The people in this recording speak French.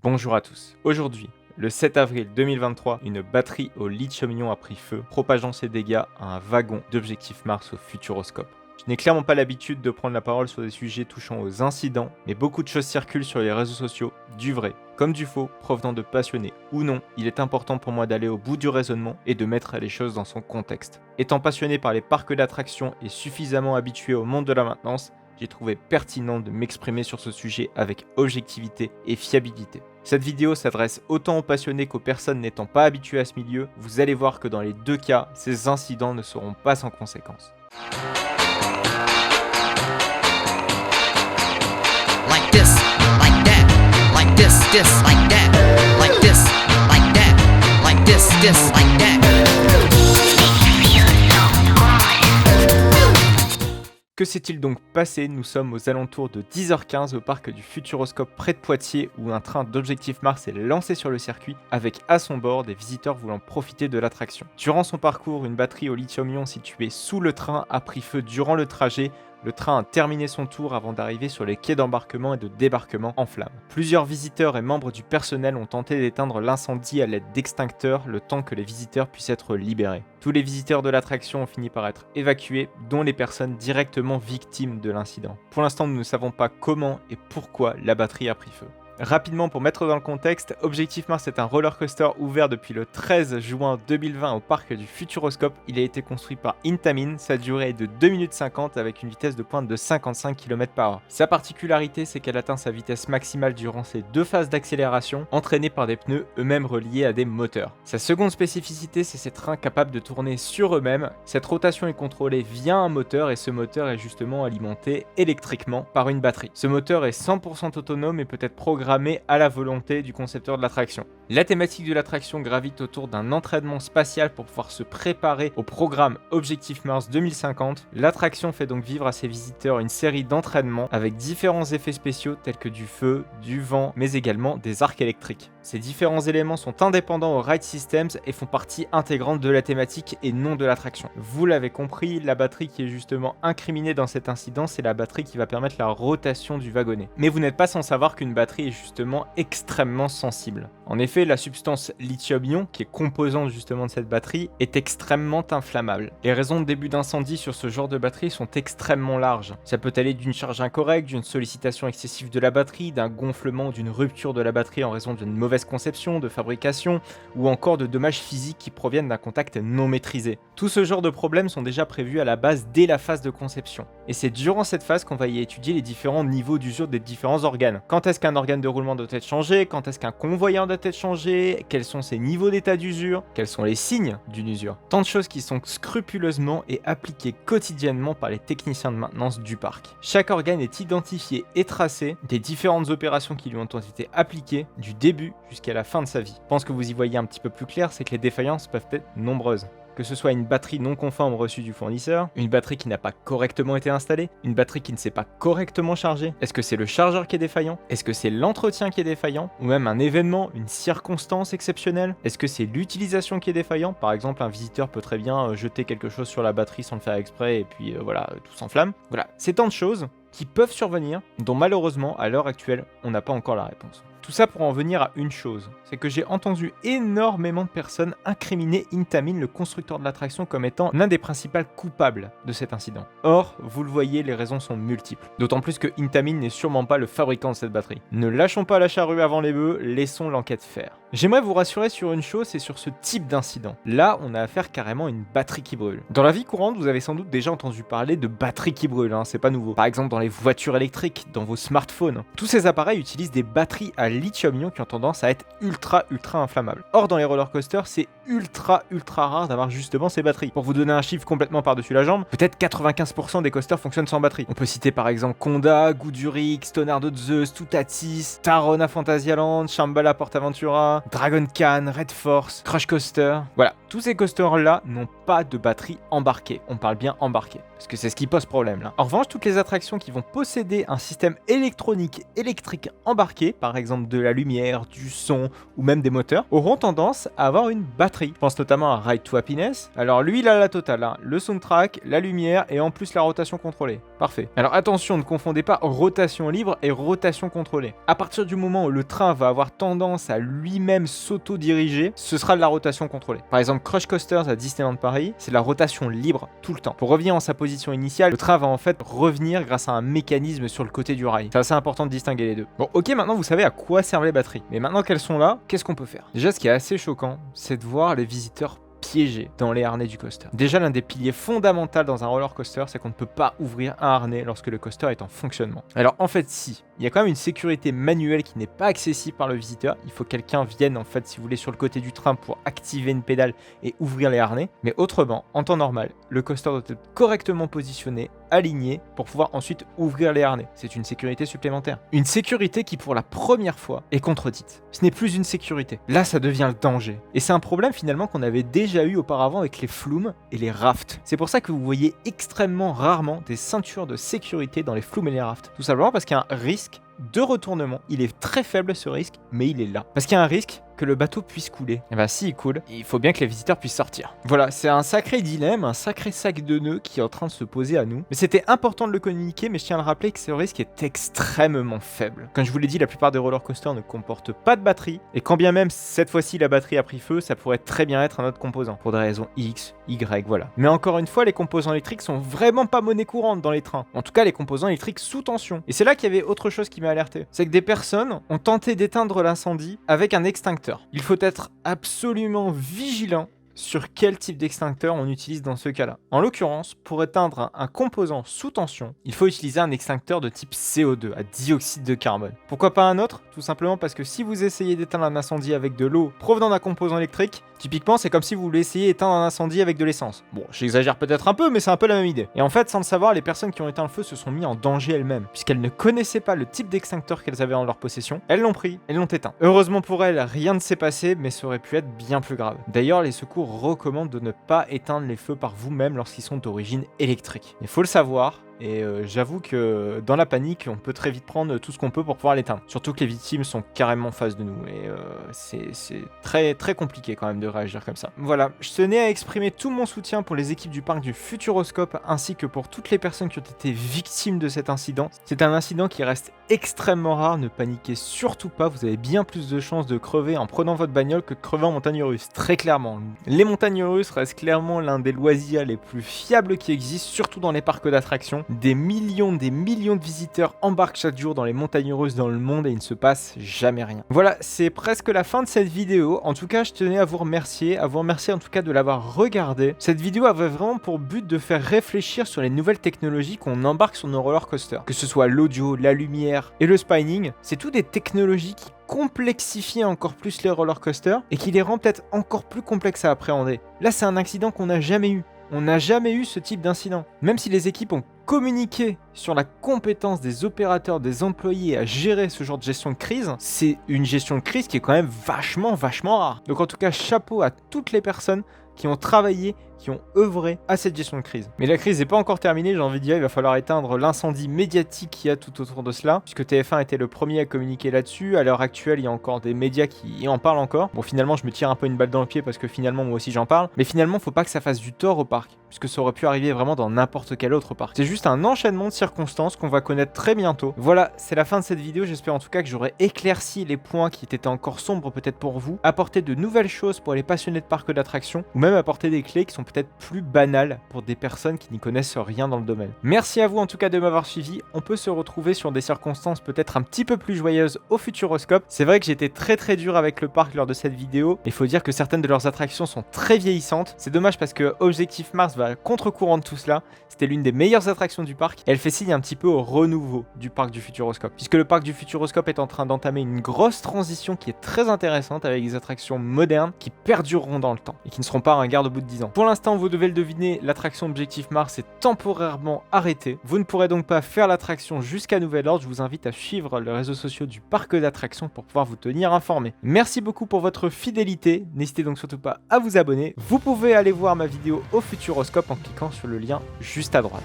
Bonjour à tous. Aujourd'hui, le 7 avril 2023, une batterie au lithium-ion a pris feu, propageant ses dégâts à un wagon d'Objectif Mars au Futuroscope. Je n'ai clairement pas l'habitude de prendre la parole sur des sujets touchant aux incidents, mais beaucoup de choses circulent sur les réseaux sociaux, du vrai comme du faux, provenant de passionnés ou non. Il est important pour moi d'aller au bout du raisonnement et de mettre les choses dans son contexte. Étant passionné par les parcs d'attractions et suffisamment habitué au monde de la maintenance, j'ai trouvé pertinent de m'exprimer sur ce sujet avec objectivité et fiabilité. Cette vidéo s'adresse autant aux passionnés qu'aux personnes n'étant pas habituées à ce milieu. Vous allez voir que dans les deux cas, ces incidents ne seront pas sans conséquences. Like this, like that, like this, like that, like this, like that, like this, like that. Que s'est-il donc passé? Nous sommes aux alentours de 10h15 au parc du Futuroscope près de Poitiers où un train d'Objectif Mars est lancé sur le circuit avec à son bord des visiteurs voulant profiter de l'attraction. Durant son parcours, une batterie au lithium-ion située sous le train a pris feu durant le trajet. Le train a terminé son tour avant d'arriver sur les quais d'embarquement et de débarquement en flammes. Plusieurs visiteurs et membres du personnel ont tenté d'éteindre l'incendie à l'aide d'extincteurs le temps que les visiteurs puissent être libérés. Tous les visiteurs de l'attraction ont fini par être évacués, dont les personnes directement victimes de l'incident. Pour l'instant, nous ne savons pas comment et pourquoi la batterie a pris feu. Rapidement, pour mettre dans le contexte, Objectif Mars est un roller coaster ouvert depuis le 13 juin 2020 au parc du Futuroscope. Il a été construit par Intamin, sa durée est de 2 minutes 50 avec une vitesse de pointe de 55 km/h. Sa particularité, c'est qu'elle atteint sa vitesse maximale durant ses deux phases d'accélération, entraînées par des pneus eux-mêmes reliés à des moteurs. Sa seconde spécificité, c'est ses trains capables de tourner sur eux-mêmes. Cette rotation est contrôlée via un moteur et ce moteur est justement alimenté électriquement par une batterie. Ce moteur est 100% autonome et peut être programmé à la volonté du concepteur de l'attraction. La thématique de l'attraction gravite autour d'un entraînement spatial pour pouvoir se préparer au programme Objectif Mars 2050. L'attraction fait donc vivre à ses visiteurs une série d'entraînements avec différents effets spéciaux tels que du feu, du vent, mais également des arcs électriques. Ces différents éléments sont indépendants aux Ride Systems et font partie intégrante de la thématique et non de l'attraction. Vous l'avez compris, la batterie qui est justement incriminée dans cet incident, c'est la batterie qui va permettre la rotation du wagonnet. Mais vous n'êtes pas sans savoir qu'une batterie est justement extrêmement sensible. En effet, la substance lithium-ion, qui est composante justement de cette batterie, est extrêmement inflammable. Les raisons de début d'incendie sur ce genre de batterie sont extrêmement larges. Ça peut aller d'une charge incorrecte, d'une sollicitation excessive de la batterie, d'un gonflement ou d'une rupture de la batterie en raison d'une mauvaise conception, de fabrication, ou encore de dommages physiques qui proviennent d'un contact non maîtrisé. Tout ce genre de problèmes sont déjà prévus à la base dès la phase de conception. Et c'est durant cette phase qu'on va y étudier les différents niveaux d'usure des différents organes. Quand est-ce qu'un organe de roulement doit être changé? Quand est-ce qu'un convoyeur doit être changé? Quels sont ses niveaux d'état d'usure? Quels sont les signes d'une usure? Tant de choses qui sont scrupuleusement et appliquées quotidiennement par les techniciens de maintenance du parc. Chaque organe est identifié et tracé des différentes opérations qui lui ont été appliquées du début jusqu'à la fin de sa vie. Je pense que vous y voyez un petit peu plus clair, c'est que les défaillances peuvent être nombreuses. Que ce soit une batterie non conforme reçue du fournisseur, une batterie qui n'a pas correctement été installée, une batterie qui ne s'est pas correctement chargée. Est-ce que c'est le chargeur qui est défaillant? Est-ce que c'est l'entretien qui est défaillant? Ou même un événement, une circonstance exceptionnelle? Est-ce que c'est l'utilisation qui est défaillant? Par exemple, un visiteur peut très bien jeter quelque chose sur la batterie sans le faire exprès et puis voilà, tout s'enflamme. Voilà, c'est tant de choses qui peuvent survenir, dont malheureusement, à l'heure actuelle, on n'a pas encore la réponse. Tout ça pour en venir à une chose, c'est que j'ai entendu énormément de personnes incriminer Intamin, le constructeur de l'attraction, comme étant l'un des principaux coupables de cet incident. Or, vous le voyez, les raisons sont multiples. D'autant plus que Intamin n'est sûrement pas le fabricant de cette batterie. Ne lâchons pas la charrue avant les bœufs, laissons l'enquête faire. J'aimerais vous rassurer sur une chose, c'est sur ce type d'incident. Là, on a affaire carrément à une batterie qui brûle. Dans la vie courante, vous avez sans doute déjà entendu parler de batteries qui brûlent, c'est pas nouveau. Par exemple, dans les voitures électriques, dans vos smartphones. Tous ces appareils utilisent des batteries à lithium-ion qui ont tendance à être ultra inflammables. Or, dans les roller coasters, c'est ultra rare d'avoir justement ces batteries. Pour vous donner un chiffre complètement par-dessus la jambe, peut-être 95% des coasters fonctionnent sans batterie. On peut citer par exemple Conda, Goudurix, Tonardo de Zeus, Toutatis, Tarona Phantasialand, Shambhala PortAventura, Dragon Khan, Red Force, Crush Coaster. Voilà, tous ces coasters-là n'ont pas de batterie embarquée. On parle bien embarquée, parce que c'est ce qui pose problème là. En revanche, toutes les attractions qui vont posséder un système électronique électrique embarqué, par exemple de la lumière, du son ou même des moteurs, auront tendance à avoir une batterie. Je pense notamment à Ride to Happiness. Alors lui, il a la totale, hein. Le soundtrack, la lumière et en plus la rotation contrôlée. Parfait. Alors attention, ne confondez pas rotation libre et rotation contrôlée. À partir du moment où le train va avoir tendance à lui-même s'auto-diriger, ce sera de la rotation contrôlée. Par exemple, Crush Coasters à Disneyland Paris, c'est la rotation libre tout le temps. Pour revenir en sa position initiale, le train va en fait revenir grâce à un mécanisme sur le côté du rail. C'est assez important de distinguer les deux. Bon, ok, maintenant vous savez à quoi servent les batteries. Mais maintenant qu'elles sont là, qu'est-ce qu'on peut faire? Déjà, ce qui est assez choquant, c'est de voir les visiteurs piégés dans les harnais du coaster. Déjà, l'un des piliers fondamentaux dans un roller coaster, c'est qu'on ne peut pas ouvrir un harnais lorsque le coaster est en fonctionnement. Alors en fait, si, il y a quand même une sécurité manuelle qui n'est pas accessible par le visiteur. Il faut que quelqu'un vienne en fait, si vous voulez, sur le côté du train pour activer une pédale et ouvrir les harnais. Mais autrement, en temps normal, le coaster doit être correctement positionné, aligné, pour pouvoir ensuite ouvrir les harnais. C'est une sécurité supplémentaire. Une sécurité qui, pour la première fois, est contredite. Ce n'est plus une sécurité. Là, ça devient le danger. Et c'est un problème finalement qu'on avait déjà eu auparavant avec les flumes et les rafts. C'est pour ça que vous voyez extrêmement rarement des ceintures de sécurité dans les flumes et les rafts. Tout simplement parce qu'il y a un risque de retournement. Il est très faible ce risque, mais il est là. Parce qu'il y a un risque que le bateau puisse couler. Et bien s'il coule, il faut bien que les visiteurs puissent sortir. Voilà, c'est un sacré dilemme, un sacré sac de nœuds qui est en train de se poser à nous. Mais c'était important de le communiquer, mais je tiens à le rappeler que ce risque est extrêmement faible. Comme je vous l'ai dit, la plupart des roller coasters ne comportent pas de batterie, et quand bien même cette fois-ci la batterie a pris feu, ça pourrait très bien être un autre composant, pour des raisons X, Y, voilà. Mais encore une fois, les composants électriques sont vraiment pas monnaie courante dans les trains. En tout cas, les composants électriques sous tension. Et c'est là qu'il y avait autre chose qui m'a alerté. C'est que des personnes ont tenté d'éteindre l'incendie avec un extincteur. Il faut être absolument vigilant sur quel type d'extincteur on utilise dans ce cas-là. En l'occurrence, pour éteindre un composant sous tension, il faut utiliser un extincteur de type CO2, à dioxyde de carbone. Pourquoi pas un autre? Tout simplement parce que si vous essayez d'éteindre un incendie avec de l'eau provenant d'un composant électrique, typiquement c'est comme si vous voulez essayer d'éteindre un incendie avec de l'essence. Bon, j'exagère peut-être un peu, mais c'est un peu la même idée. Et en fait, sans le savoir, les personnes qui ont éteint le feu se sont mis en danger elles-mêmes, puisqu'elles ne connaissaient pas le type d'extincteur qu'elles avaient en leur possession. Elles l'ont pris, elles l'ont éteint. Heureusement pour elles, rien ne s'est passé, mais ça aurait pu être bien plus grave. D'ailleurs, les secours recommande de ne pas éteindre les feux par vous-même lorsqu'ils sont d'origine électrique. Il faut le savoir. Et j'avoue que dans la panique, on peut très vite prendre tout ce qu'on peut pour pouvoir l'éteindre. Surtout que les victimes sont carrément en face de nous. Et c'est très très compliqué quand même de réagir comme ça. Voilà, je tenais à exprimer tout mon soutien pour les équipes du parc du Futuroscope ainsi que pour toutes les personnes qui ont été victimes de cet incident. C'est un incident qui reste extrêmement rare, ne paniquez surtout pas. Vous avez bien plus de chances de crever en prenant votre bagnole que de crever en montagne russe, très clairement. Les montagnes russes restent clairement l'un des loisirs les plus fiables qui existent, surtout dans les parcs d'attractions. Des millions de visiteurs embarquent chaque jour dans les montagnes russes dans le monde et il ne se passe jamais rien. Voilà, c'est presque la fin de cette vidéo. En tout cas, je tenais à vous remercier en tout cas de l'avoir regardé. Cette vidéo avait vraiment pour but de faire réfléchir sur les nouvelles technologies qu'on embarque sur nos roller coasters. Que ce soit l'audio, la lumière et le spinning, c'est tout des technologies qui complexifient encore plus les roller coasters et qui les rend peut-être encore plus complexes à appréhender. Là, c'est un accident qu'on n'a jamais eu. On n'a jamais eu ce type d'incident. Même si les équipes ont communiqué sur la compétence des opérateurs, des employés à gérer ce genre de gestion de crise, c'est une gestion de crise qui est quand même vachement rare. Donc en tout cas, chapeau à toutes les personnes qui ont travaillé, qui ont œuvré à cette gestion de crise. Mais la crise n'est pas encore terminée, j'ai envie de dire, il va falloir éteindre l'incendie médiatique qu'il y a tout autour de cela, puisque TF1 était le premier à communiquer là-dessus. À l'heure actuelle, il y a encore des médias qui en parlent encore. Bon, finalement, je me tire un peu une balle dans le pied parce que finalement, moi aussi, j'en parle. Mais finalement, faut pas que ça fasse du tort au parc, puisque ça aurait pu arriver vraiment dans n'importe quel autre parc. C'est juste un enchaînement de circonstances qu'on va connaître très bientôt. Voilà, c'est la fin de cette vidéo. J'espère en tout cas que j'aurai éclairci les points qui étaient encore sombres peut-être pour vous, apporté de nouvelles choses pour les passionnés de parcs d'attractions, ou même apporter des clés qui sont peut-être plus banales pour des personnes qui n'y connaissent rien dans le domaine. Merci à vous en tout cas de m'avoir suivi. On peut se retrouver sur des circonstances peut-être un petit peu plus joyeuses au Futuroscope. C'est vrai que j'étais très dur avec le parc lors de cette vidéo. Il faut dire que certaines de leurs attractions sont très vieillissantes. C'est dommage parce que Objectif Mars va à contre-courant de tout cela. C'était l'une des meilleures attractions du parc et elle fait signe un petit peu au renouveau du parc du Futuroscope. Puisque le parc du Futuroscope est en train d'entamer une grosse transition qui est très intéressante avec des attractions modernes qui perdureront dans le temps et qui ne seront pas ringardes au bout de 10 ans. Pour l'instant, vous devez le deviner, l'attraction Objectif Mars est temporairement arrêtée. Vous ne pourrez donc pas faire l'attraction jusqu'à nouvel ordre. Je vous invite à suivre les réseaux sociaux du parc d'attractions pour pouvoir vous tenir informé. Merci beaucoup pour votre fidélité. N'hésitez donc surtout pas à vous abonner. Vous pouvez aller voir ma vidéo au Futuroscope en cliquant sur le lien juste à droite.